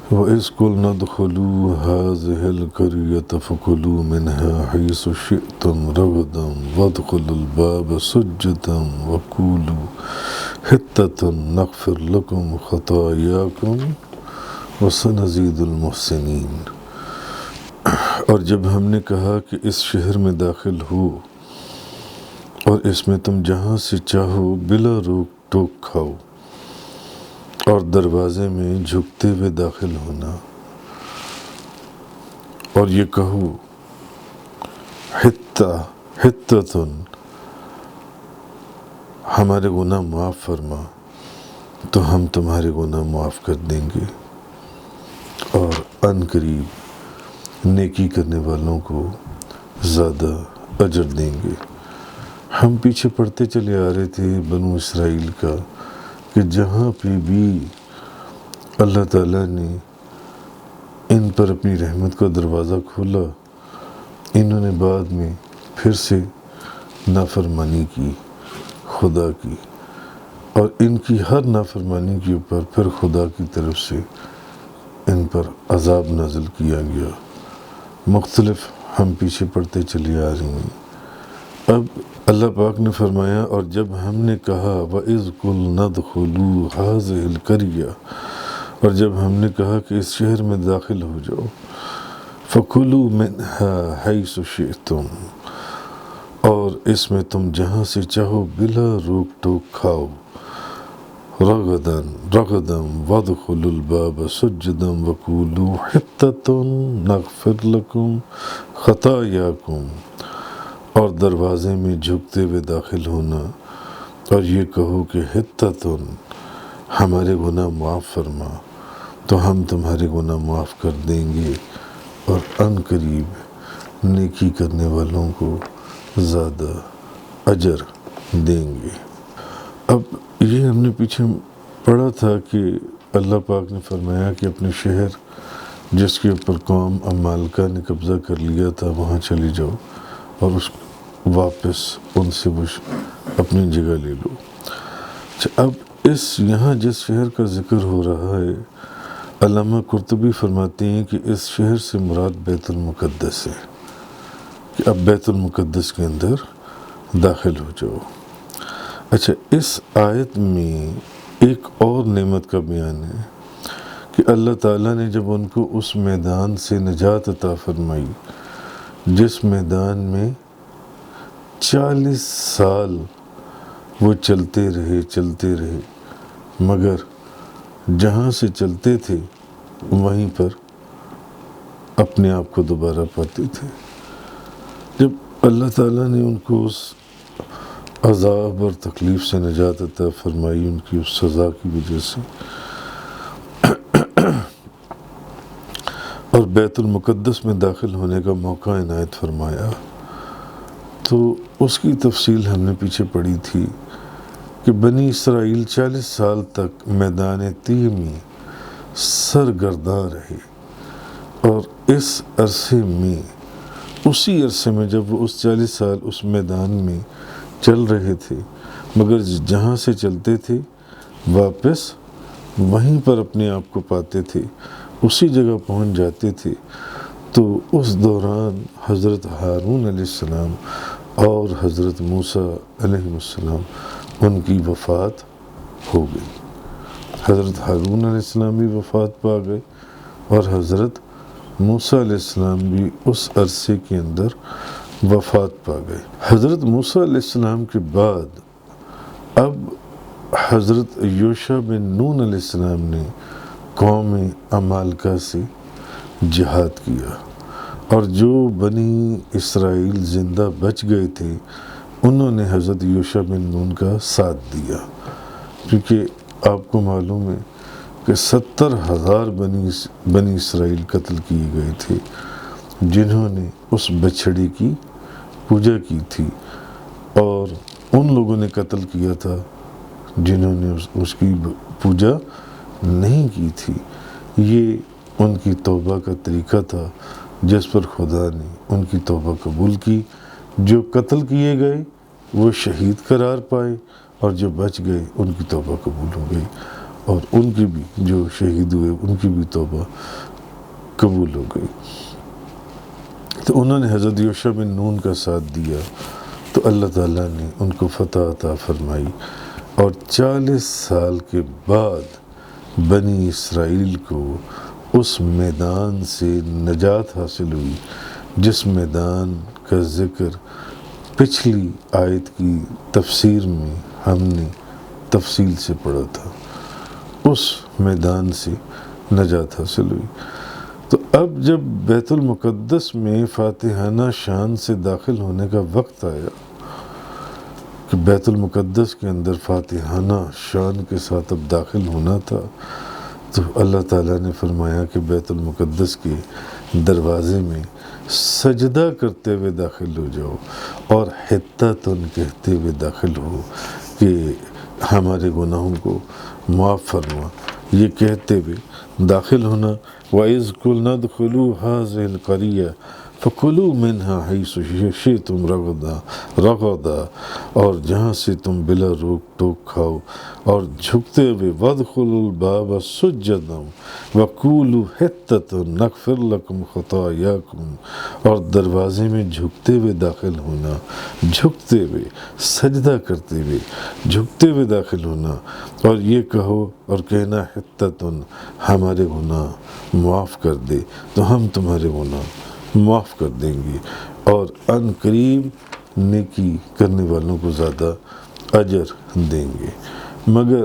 وَإِذْ قُلْنَا ادْخُلُوا هَٰذِهِ الْقَرْيَةَ فَكُلُوا مِنْهَا حَيْثُ شِئْتُمْ رَغَدًا وَادْخُلُوا الْبَابَ سُجَّدًا وَقُولُوا حِطَّةٌ نَغْفِرْ لَكُمْ خَطَايَاكُمْ وَسَنَزِيدُ الْمُحْسِنِينَ۔ اور جب ہم نے کہا کہ اس شہر میں داخل ہو اور اس میں تم جہاں سے چاہو بلا روک ٹوک کھاؤ، اور دروازے میں جھکتے ہوئے داخل ہونا، اور یہ کہو حطتن ہمارے گناہ معاف فرما تو ہم تمہارے گناہ معاف کر دیں گے، اور ان قریب نیکی کرنے والوں کو زیادہ اجر دیں گے۔ ہم پیچھے پڑھتے چلے آ رہے تھے بنو اسرائیل کا کہ جہاں پہ بھی اللہ تعالیٰ نے ان پر اپنی رحمت کا دروازہ کھولا، انہوں نے بعد میں پھر سے نافرمانی کی خدا کی، اور ان کی ہر نافرمانی کے اوپر پھر خدا کی طرف سے ان پر عذاب نازل کیا گیا۔ مختلف ہم پیچھے پڑھتے چلے آ رہے ہیں۔ اب اللہ پاک نے فرمایا اور جب ہم نے کہا وَإِذْ قُلْنَا ادْخُلُوا هَٰذِهِ الْقَرْيَةَ، اور جب ہم نے کہا کہ اس شہر میں داخل ہو جاؤ، فَكُلُوا مِنْهَا حَيْثُ شِئْتُمْ، اور اس میں تم جہاں سے چاہو بلا روک ٹوک کھاؤ، رغداً وَادْخُلُوا الْبَابَ سُجَّدًا وَقُولُوا حِطَّةٌ نَغْفِرْ لَكُمْ خَطَايَاكُمْ، اور دروازے میں جھکتے ہوئے داخل ہونا، اور یہ کہو کہ حطتن ہمارے گناہ معاف فرما تو ہم تمہارے گناہ معاف کر دیں گے، اور ان قریب نیکی کرنے والوں کو زیادہ اجر دیں گے۔ اب یہ ہم نے پیچھے پڑھا تھا کہ اللہ پاک نے فرمایا کہ اپنے شہر جس کے اوپر قوم عمالقہ نے قبضہ کر لیا تھا وہاں چلی جاؤ، اور اس واپس ان سے وہ اپنی جگہ لے لو۔ اب اس یہاں جس شہر کا ذکر ہو رہا ہے، علامہ قرطبی فرماتے ہیں کہ اس شہر سے مراد بیت المقدس ہے، کہ اب بیت المقدس کے اندر داخل ہو جاؤ۔ اچھا، اس آیت میں ایک اور نعمت کا بیان ہے کہ اللہ تعالیٰ نے جب ان کو اس میدان سے نجات عطا فرمائی جس میدان میں 40 سال وہ چلتے رہے مگر جہاں سے چلتے تھے وہیں پر اپنے آپ کو دوبارہ پاتے تھے۔ جب اللہ تعالیٰ نے ان کو اس عذاب اور تکلیف سے نجات عطا فرمائی ان کی اس سزا کی وجہ سے، اور بیت المقدس میں داخل ہونے کا موقع عنایت فرمایا، تو اس کی تفصیل ہم نے پیچھے پڑھی تھی کہ بنی اسرائیل 40 سال تک میدان تیہ میں سرگرداں رہے، اور اس عرصے میں اسی عرصے میں جب وہ اس 40 سال اس میدان میں چل رہے تھے مگر جہاں سے چلتے تھے واپس وہیں پر اپنے آپ کو پاتے تھے، اسی جگہ پہنچ جاتے تھے، تو اس دوران حضرت ہارون علیہ السلام اور حضرت موسیٰ علیہ السلام ان کی وفات ہو گئی۔ حضرت ہارون علیہ السلام بھی وفات پا گئے، اور حضرت موسیٰ علیہ السلام بھی اس عرصے کے اندر وفات پا گئے۔ حضرت موسیٰ علیہ السلام کے بعد اب حضرت یوشع بن نون علیہ السلام نے قوم عمالقہ سے جہاد کیا، اور جو بنی اسرائیل زندہ بچ گئے تھے انہوں نے حضرت یوشع بن نون کا ساتھ دیا، کیونکہ آپ کو معلوم ہے کہ 70,000 بنی اسرائیل قتل کیے گئے تھے جنہوں نے اس بچھڑے کی پوجا کی تھی، اور ان لوگوں نے قتل کیا تھا جنہوں نے اس کی پوجا نہیں کی تھی۔ یہ ان کی توبہ کا طریقہ تھا جس پر خدا نے ان کی توبہ قبول کی۔ جو قتل کیے گئے وہ شہید قرار پائے، اور جو بچ گئے ان کی توبہ قبول ہو گئی۔ اور ان کی بھی جو شہید ہوئے ان کی بھی توبہ قبول ہو گئی۔ تو انہوں نے حضرت یوشع بن نون کا ساتھ دیا تو اللہ تعالیٰ نے ان کو فتح عطا فرمائی، اور 40 سال کے بعد بنی اسرائیل کو اس میدان سے نجات حاصل ہوئی جس میدان کا ذکر پچھلی آیت کی تفسیر میں ہم نے تفصیل سے پڑھا تھا۔ اس میدان سے نجات حاصل ہوئی۔ تو اب جب بیت المقدس میں فاتحانہ شان سے داخل ہونے کا وقت آیا کہ بیت المقدس کے اندر فاتحانہ شان کے ساتھ اب داخل ہونا تھا، تو اللہ تعالیٰ نے فرمایا کہ بیت المقدس کے دروازے میں سجدہ کرتے ہوئے داخل ہو جاؤ اور حطۃ کہتے ہوئے داخل ہو کہ ہمارے گناہوں کو معاف فرما۔ یہ کہتے ہوئے داخل ہونا۔ وَإِذْ قُلْنَا ادْخُلُوا هَٰذِهِ الْقَرْيَةَ فَكُلُوا مِنْهَا حَيْثُ شِئْتُمْ رَغَدًا، اور جہاں سے تم بلا روک ٹوک کھاؤ، اور جھکتے ہوئے وَادْخُلُوا الْبَابَ سُجَّدًا وَقُولُوا حِطَّةٌ نَغْفِرْ لَكُمْ خَطَايَاكُمْ، اور دروازے میں جھکتے ہوئے داخل ہونا، جھکتے ہوئے سجدہ کرتے ہوئے جھکتے ہوئے داخل ہونا، اور یہ کہو اور کہنا حِطَّةٌ ہمارے گناہ معاف کر دے تو ہم تمہارے گناہ معاف کر دیں گے، اور ان قریب نیکی کرنے والوں کو زیادہ اجر دیں گے۔ مگر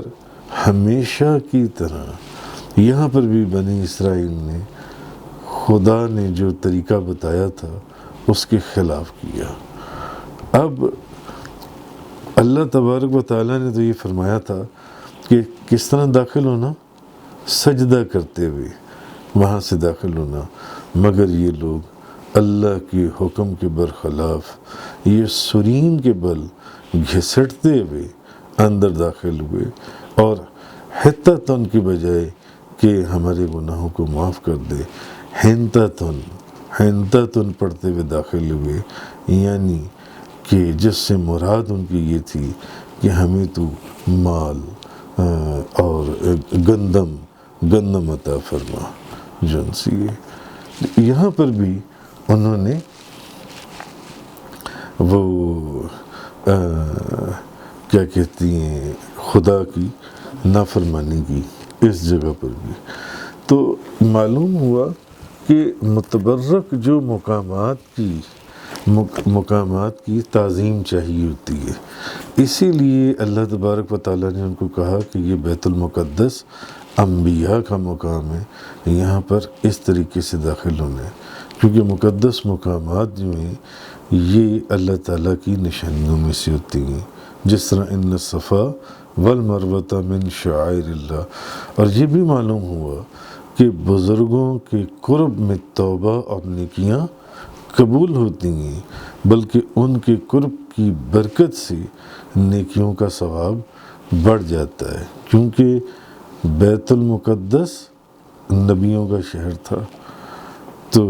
ہمیشہ کی طرح یہاں پر بھی بنی اسرائیل نے خدا نے جو طریقہ بتایا تھا اس کے خلاف کیا۔ اب اللہ تبارک و تعالیٰ نے تو یہ فرمایا تھا کہ کس طرح داخل ہونا، سجدہ کرتے ہوئے وہاں سے داخل ہونا، مگر یہ لوگ اللہ کے حکم کے برخلاف یہ سرین کے بل گھسٹتے ہوئے اندر داخل ہوئے، اور حطۃ کی بجائے کہ ہمارے گناہوں کو معاف کر دے، حنطۃ پڑھتے ہوئے داخل ہوئے، یعنی کہ جس سے مراد ان کی یہ تھی کہ ہمیں تو مال اور گندم عطا فرما جنسی۔ یہاں پر بھی انہوں نے وہ کیا کہتی ہیں خدا کی نافرمانی کی اس جگہ پر بھی۔ تو معلوم ہوا کہ متبرک جو مقامات کی تعظیم چاہیے ہوتی ہے، اسی لیے اللہ تبارک و تعالیٰ نے ان کو کہا کہ یہ بیت المقدس انبیاء کا مقام ہے، یہاں پر اس طریقے سے داخل ہونا ہے، کیونکہ مقدس مقامات جو ہیں یہ اللہ تعالیٰ کی نشانیوں میں سے ہوتی ہیں، جس طرح ان الصفا والمروۃ من شعائر اللہ۔ اور یہ بھی معلوم ہوا کہ بزرگوں کے قرب میں توبہ اور نیکیاں قبول ہوتی ہیں، بلکہ ان کے قرب کی برکت سے نیکیوں کا ثواب بڑھ جاتا ہے، کیونکہ بیت المقدس نبیوں کا شہر تھا۔ تو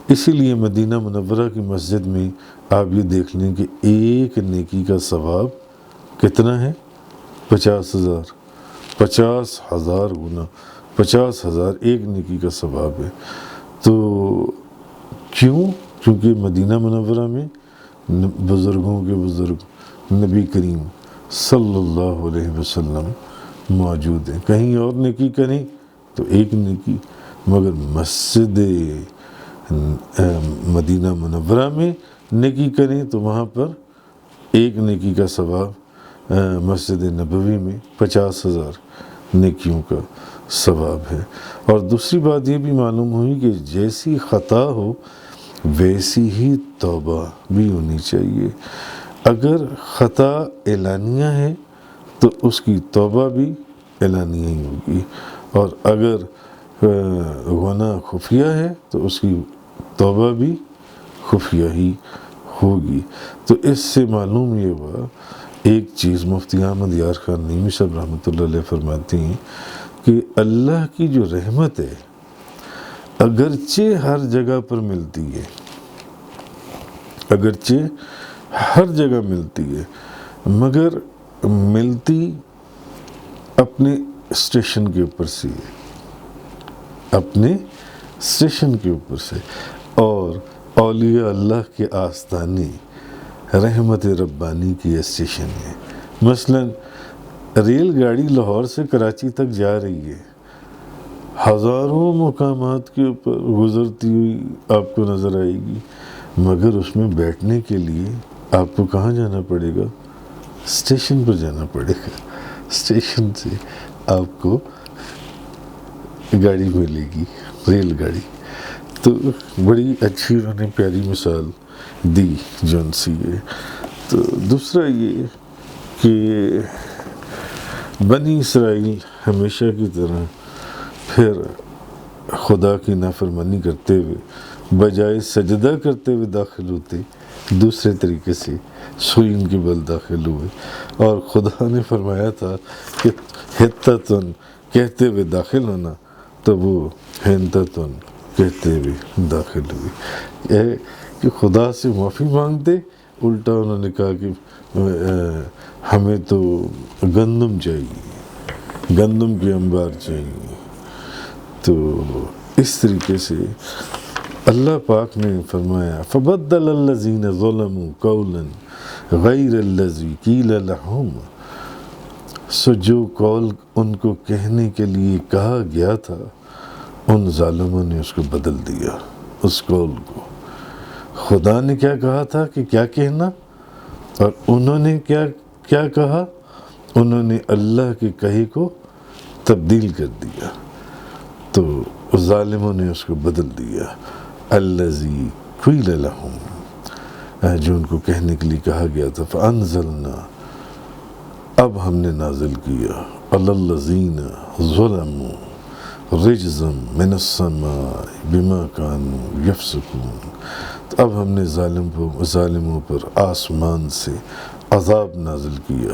اسی لیے مدینہ منورہ کی مسجد میں آپ یہ دیکھ لیں کہ ایک نیکی کا ثواب کتنا ہے؟ 50,000 50,000 گنا 50,000 ایک نیکی کا ثواب ہے۔ تو کیوں؟ کیونکہ مدینہ منورہ میں بزرگوں کے بزرگ نبی کریم صلی اللہ علیہ وسلم موجود ہیں۔ کہیں اور نیکی کریں تو ایک نیکی، مگر مسجد مدینہ منورہ میں نیکی کریں تو وہاں پر ایک نیکی کا ثواب، مسجد نبوی میں 50,000 نیکیوں کا ثواب ہے۔ اور دوسری بات یہ بھی معلوم ہوئی کہ جیسی خطا ہو ویسی ہی توبہ بھی ہونی چاہیے۔ اگر خطا اعلانیہ ہے تو اس کی توبہ بھی اعلانیہ ہی ہوگی، اور اگر گناہ خفیہ ہے تو اس کی توبہ بھی خفیہ ہی ہوگی۔ تو اس سے معلوم یہ ہوا ایک چیز، مفتی احمد یار خان نیمی صاحب رحمۃ اللہ علیہ فرماتے ہیں کہ اللہ کی جو رحمت ہے اگرچہ ہر جگہ پر ملتی ہے، اگرچہ ہر جگہ ملتی ہے، مگر ملتی اپنے اسٹیشن کے اوپر سے، اپنے اسٹیشن کے اوپر سے، اور اولیاء اللہ کے آستانے رحمت ربانی کی اسٹیشن ہے۔ مثلا ریل گاڑی لاہور سے کراچی تک جا رہی ہے، ہزاروں مقامات کے اوپر گزرتی ہوئی آپ کو نظر آئے گی، مگر اس میں بیٹھنے کے لیے آپ کو کہاں جانا پڑے گا؟ اسٹیشن پر جانا پڑے گا۔ اسٹیشن سے آپ کو گاڑی ملے گی، ریل گاڑی۔ تو بڑی اچھی انہوں نے پیاری مثال دی جون سی ہے۔ تو دوسرا یہ کہ بنی اسرائیل ہمیشہ کی طرح پھر خدا کی نافرمانی کرتے ہوئے بجائے سجدہ کرتے ہوئے داخل ہوتے، دوسرے طریقے سے سوئین کے بل داخل ہوئے، اور خدا نے فرمایا تھا کہ حتتن کہتے ہوئے داخل ہونا، تو وہ ہنتتن کہتے ہوئے داخل ہوئے کہ خدا سے معافی مانگتے، الٹا انہوں نے کہا کہ ہمیں تو گندم چاہیے، گندم کے انبار چاہیے۔ تو اس طریقے سے اللہ پاک نے فرمایا فَبَدَّلَ الَّذِينَ ظَلَمُوا قَوْلًا غَيْرَ الَّذِي قِيلَ لَهُمْ، سو جو قول ان کو کہنے کے لیے کہا گیا تھا، ان ظالموں نے اس کو بدل دیا۔ اس قول کو خدا نے کیا کہا تھا کہ کیا کہنا، اور انہوں نے کیا کہا، انہوں نے اللہ کے کہے کو تبدیل کر دیا، تو ظالموں نے اس کو بدل دیا۔ الذی قیل لہم، جو ان کو کہنے کے لیے کہا گیا تھا، فانزلنا، اب ہم نے نازل کیا، علی الذین ظلموا رجزا من السماء بما كانوا یفسقون، تو اب ہم نے ظالموں پر آسمان سے عذاب نازل کیا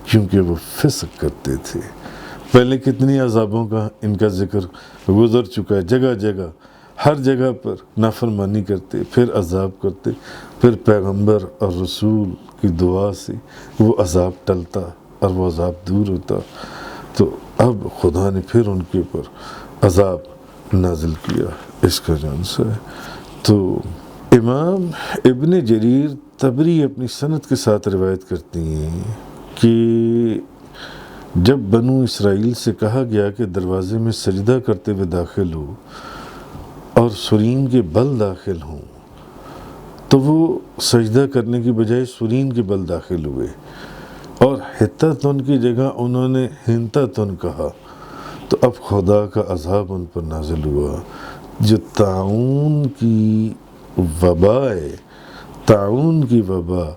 کیونکہ وہ فسق کرتے تھے۔ پہلے کتنی عذابوں کا ان کا ذکر گزر چکا ہے، جگہ جگہ ہر جگہ پر نافرمانی کرتے، پھر عذاب کرتے، پھر پیغمبر اور رسول کی دعا سے وہ عذاب ٹلتا اور وہ عذاب دور ہوتا، تو اب خدا نے پھر ان کے اوپر عذاب نازل کیا۔ اس کا جون سا ہے۔ تو امام ابن جریر طبری اپنی سند کے ساتھ روایت کرتی ہیں کہ جب بنو اسرائیل سے کہا گیا کہ دروازے میں سجدہ کرتے ہوئے داخل ہو اور سرین کے بل داخل ہوں، تو وہ سجدہ کرنے کی بجائے سرین کے بل داخل ہوئے، اور حتتن کی جگہ انہوں نے ہنتتن کہا، تو اب خدا کا عذاب ان پر نازل ہوا، جو طاعون کی وبا ہے، طاعون کی وبا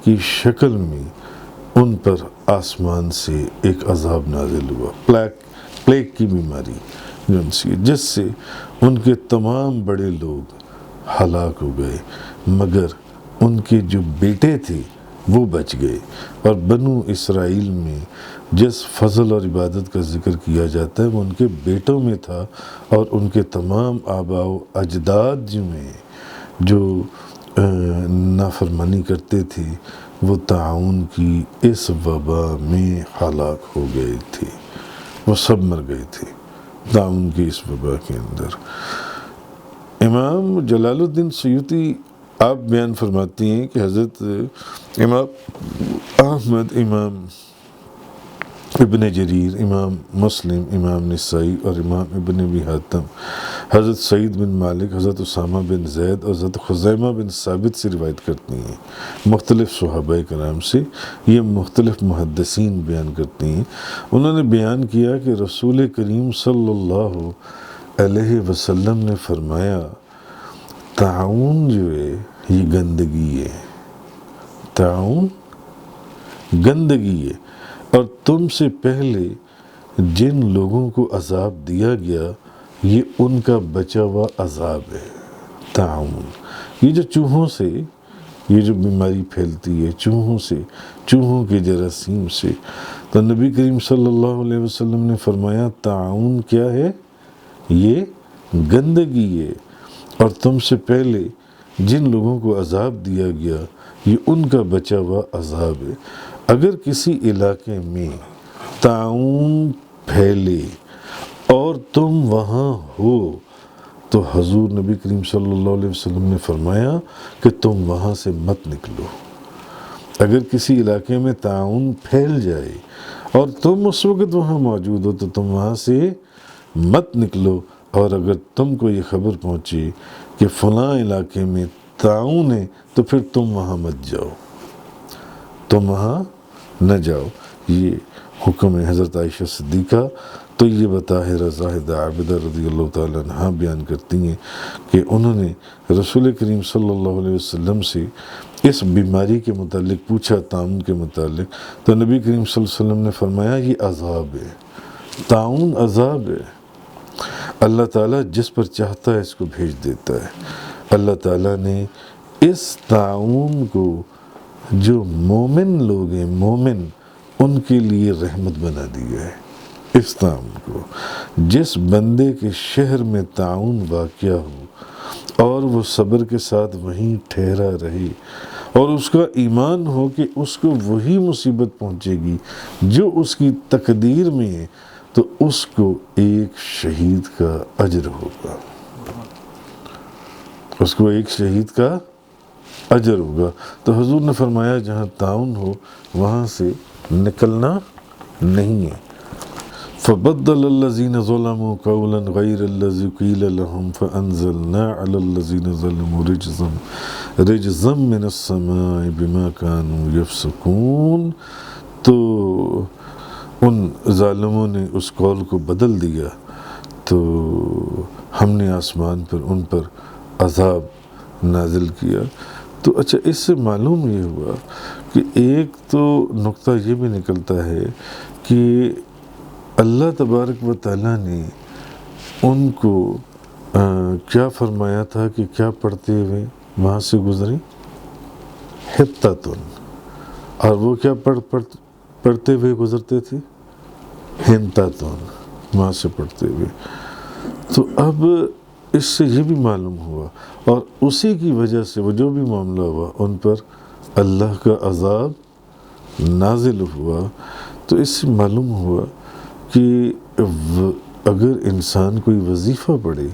کی شکل میں ان پر آسمان سے ایک عذاب نازل ہوا، پلیگ کی بیماری جس سے ان کے تمام بڑے لوگ ہلاک ہو گئے، مگر ان کے جو بیٹے تھے وہ بچ گئے۔ اور بنو اسرائیل میں جس فضل اور عبادت کا ذکر کیا جاتا ہے وہ ان کے بیٹوں میں تھا، اور ان کے تمام آباء و اجداد جو نافرمانی کرتے تھے وہ طاعون کی اس وبا میں ہلاک ہو گئے تھے، وہ سب مر گئے تھے طاعون کی اس وبا کے اندر۔ امام جلال الدین سیوطی آپ بیان فرماتی ہیں کہ حضرت امام احمد، امام ابن جریر، امام مسلم، امام نسائی اور امام ابن ابی حاتم حضرت سعید بن مالک، حضرت اسامہ بن زید اور حضرت خزیمہ بن ثابت سے روایت کرتی ہیں، مختلف صحابہ کرام سے، یہ مختلف محدثین بیان کرتی ہیں۔ انہوں نے بیان کیا کہ رسول کریم صلی اللہ علیہ وسلم نے فرمایا طاعون جو ہے یہ گندگی ہے، طاعون گندگی ہے، اور تم سے پہلے جن لوگوں کو عذاب دیا گیا یہ ان کا بچا ہوا عذاب ہے۔ طاعون یہ جو چوہوں سے، یہ جو بیماری پھیلتی ہے چوہوں سے، چوہوں کے جراثیم سے، تو نبی کریم صلی اللہ علیہ وسلم نے فرمایا طاعون کیا ہے؟ یہ گندگی ہے، اور تم سے پہلے جن لوگوں کو عذاب دیا گیا یہ ان کا بچا ہوا عذاب ہے۔ اگر کسی علاقے میں طاعون پھیلے اور تم وہاں ہو تو حضور نبی کریم صلی اللہ علیہ وسلم نے فرمایا کہ تم وہاں سے مت نکلو۔ اگر کسی علاقے میں طاعون پھیل جائے اور تم اس وقت وہاں موجود ہو تو تم وہاں سے مت نکلو، اور اگر تم کو یہ خبر پہنچی کہ فلاں علاقے میں طاعون ہے تو پھر تم وہاں مت جاؤ، تم وہاں نہ جاؤ۔ یہ حکم ہے حضرت عائشہ صدیقہ تو یہ بطاہرہ زاہدہ عابدہ رضی اللہ تعالیٰ عنہ بیان کرتی ہیں کہ انہوں نے رسول کریم صلی اللہ علیہ وسلم سے اس بیماری کے متعلق پوچھا، طاعون کے متعلق، تو نبی کریم صلی اللہ علیہ وسلم نے فرمایا یہ عذاب ہے، طاعون عذاب ہے، اللہ تعالیٰ جس پر چاہتا ہے اس کو بھیج دیتا ہے۔ اللہ تعالیٰ نے اس طاعون کو جو مومن لوگ ہیں، مومن، ان کے لیے رحمت بنا دیا ہے۔ اس طاعون کو جس بندے کے شہر میں طاعون واقع ہو اور وہ صبر کے ساتھ وہیں ٹھہرا رہے اور اس کا ایمان ہو کہ اس کو وہی مصیبت پہنچے گی جو اس کی تقدیر میں ہے، تو اس کو ایک شہید کا اجر ہوگا، اس کو ایک شہید کا اجر ہوگا۔ تو حضور نے فرمایا جہاں طاعون ہو وہاں سے نکلنا نہیں ہے۔ فَبَدَّلَ الَّذِينَ ظَلَمُوا قَوْلًا غَيْرَ الَّذِي قِيلَ لَهُمْ فَأَنزَلْنَا عَلَى الَّذِينَ ظَلَمُوا رِجْزًا مِّنَ السَّمَاءِ بِمَا كَانُوا يَفْسُقُونَ، تو ان ظالموں نے اس قول کو بدل دیا تو ہم نے آسمان پر ان پر عذاب نازل کیا۔ تو اچھا، اس سے معلوم یہ ہوا کہ ایک تو نقطہ یہ بھی نکلتا ہے کہ اللہ تبارک و تعالیٰ نے ان کو کیا فرمایا تھا کہ کیا پڑھتے ہوئے وہاں سے گزریں، حطتن، اور وہ کیا پڑھتے ہوئے گزرتے تھے، حنطتن، وہاں سے پڑھتے ہوئے۔ تو اب اس سے یہ بھی معلوم ہوا، اور اسی کی وجہ سے وہ جو بھی معاملہ ہوا ان پر اللہ کا عذاب نازل ہوا۔ تو اس سے معلوم ہوا کہ اگر انسان کوئی وظیفہ پڑھے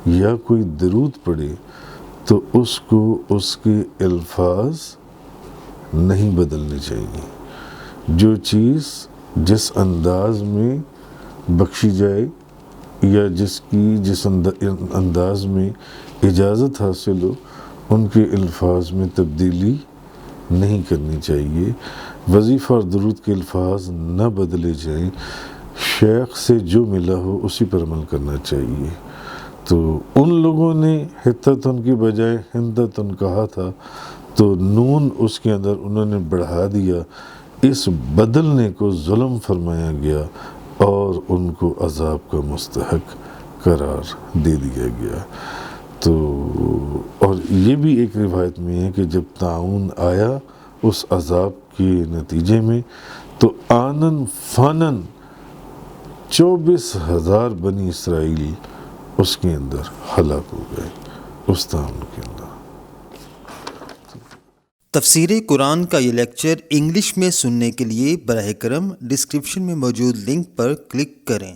یا کوئی درود پڑھے تو اس کو اس کے الفاظ نہیں بدلنے چاہیے۔ جو چیز جس انداز میں بخشی جائے یا جس انداز میں اجازت حاصل ہو ان کے الفاظ میں تبدیلی نہیں کرنی چاہیے۔ وظیفہ اور درود کے الفاظ نہ بدلے جائیں، شیخ سے جو ملا ہو اسی پر عمل کرنا چاہیے۔ تو ان لوگوں نے حطتن کی بجائے حنطتن کہا تھا تو نون اس کے اندر انہوں نے بڑھا دیا، اس بدلنے کو ظلم فرمایا گیا اور ان کو عذاب کا مستحق قرار دے دیا گیا۔ تو اور یہ بھی ایک روایت میں ہے کہ جب طاعون آیا اس عذاب کے نتیجے میں تو آنن فانن 24,000 بنی اسرائیل اس کے اندر ہلاک ہو گئے، اس طاعون کے اندر۔ تفسیر قرآن کا یہ لیکچر انگلش میں سننے کے لیے براہ کرم ڈسکرپشن میں موجود لنک پر کلک کریں۔